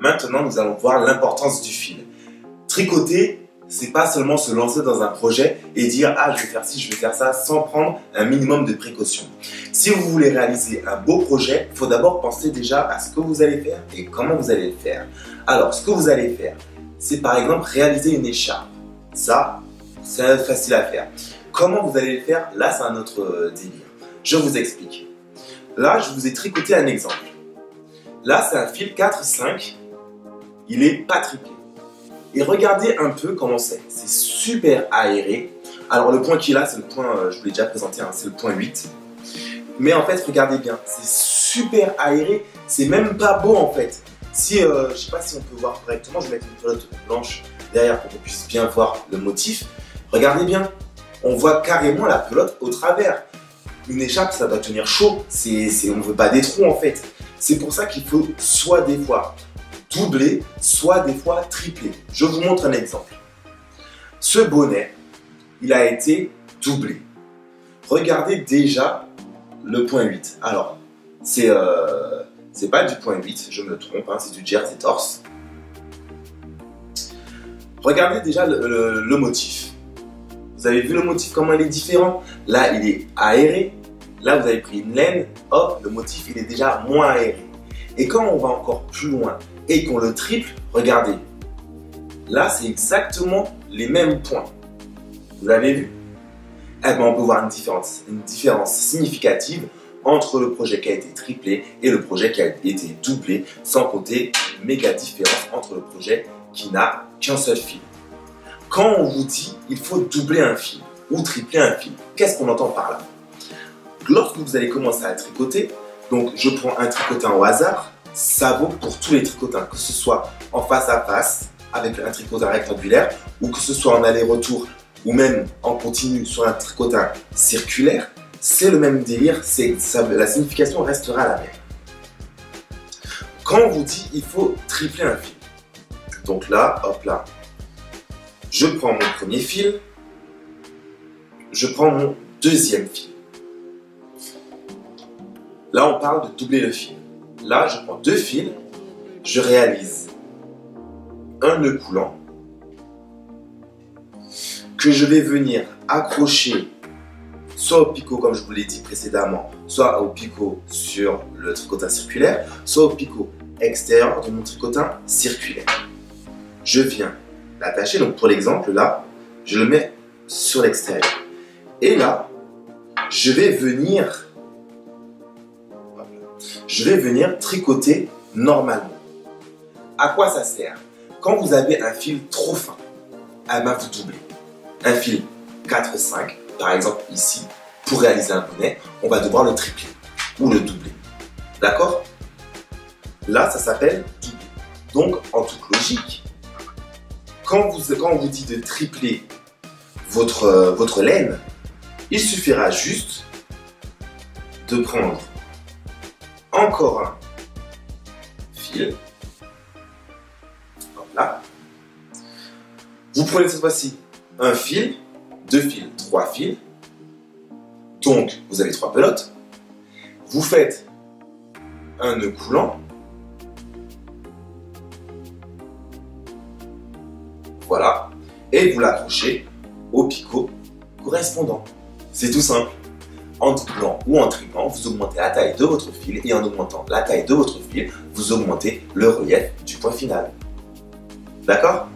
Maintenant, nous allons voir l'importance du fil. Tricoter, c'est pas seulement se lancer dans un projet et dire « Ah, je vais faire ci, je vais faire ça » sans prendre un minimum de précautions. Si vous voulez réaliser un beau projet, il faut d'abord penser déjà à ce que vous allez faire et comment vous allez le faire. Alors, ce que vous allez faire, c'est par exemple réaliser une écharpe. Ça, c'est facile à faire. Comment vous allez le faire? Là, c'est un autre délire. Je vous explique. Là, je vous ai tricoté un exemple. Là, c'est un fil 4-5. Il n'est pas triplé. Et regardez un peu comment c'est. C'est super aéré. Alors, le point qu'il a, c'est le point, je vous l'ai déjà présenté, hein, c'est le point 8. Mais en fait, regardez bien. C'est super aéré. C'est même pas beau en fait. Si, je sais pas si on peut voir correctement, je vais mettre une pelote blanche derrière pour qu'on puisse bien voir le motif. Regardez bien. On voit carrément la pelote au travers. Une écharpe, ça doit tenir chaud. On ne veut pas des trous en fait. C'est pour ça qu'il faut soit des fois doubler, soit des fois tripler. Je vous montre un exemple. Ce bonnet, il a été doublé. Regardez déjà le point 8. Alors, c'est pas du point 8, je me trompe, hein, c'est du jersey torse. Regardez déjà le motif. Vous avez vu le motif, comment il est différent? Là, il est aéré. Là, vous avez pris une laine. Hop, le motif, il est déjà moins aéré. Et quand on va encore plus loin et qu'on le triple, regardez. Là, c'est exactement les mêmes points. Vous avez vu? Eh ben, on peut voir une différence significative entre le projet qui a été triplé et le projet qui a été doublé, sans compter une méga différence entre le projet qui n'a qu'un seul fil. Quand on vous dit il faut doubler un fil ou tripler un fil, qu'est-ce qu'on entend par là? Lorsque vous allez commencer à tricoter, donc je prends un tricotin au hasard, ça vaut pour tous les tricotins, que ce soit en face à face avec un tricotin rectangulaire ou que ce soit en aller-retour ou même en continu sur un tricotin circulaire, c'est le même délire, la signification restera la même. Quand on vous dit il faut tripler un fil, donc là, hop là, je prends mon premier fil, je prends mon deuxième fil. Là, on parle de doubler le fil. Là, je prends deux fils, je réalise un nœud coulant que je vais venir accrocher soit au picot, comme je vous l'ai dit précédemment, soit au picot sur le tricotin circulaire, soit au picot extérieur de mon tricotin circulaire. Je viens l'attacher, donc pour l'exemple, là, je le mets sur l'extérieur. Et là, je vais venir tricoter normalement. À quoi ça sert? Quand vous avez un fil trop fin, eh ben vous doublez. Un fil 4-5, par exemple ici, pour réaliser un bonnet, on va devoir le tripler ou le doubler. D'accord? Là, ça s'appelle doubler. Donc, en toute logique, quand on vous dit de tripler votre laine, il suffira juste de prendre encore un fil. Hop là. Vous prenez cette fois-ci un fil, deux fils, trois fils. Donc, vous avez trois pelotes. Vous faites un nœud coulant. Voilà. Et vous l'accrochez au picot correspondant. C'est tout simple. En doublant ou en triplant, vous augmentez la taille de votre fil et en augmentant la taille de votre fil, vous augmentez le relief du point final. D'accord ?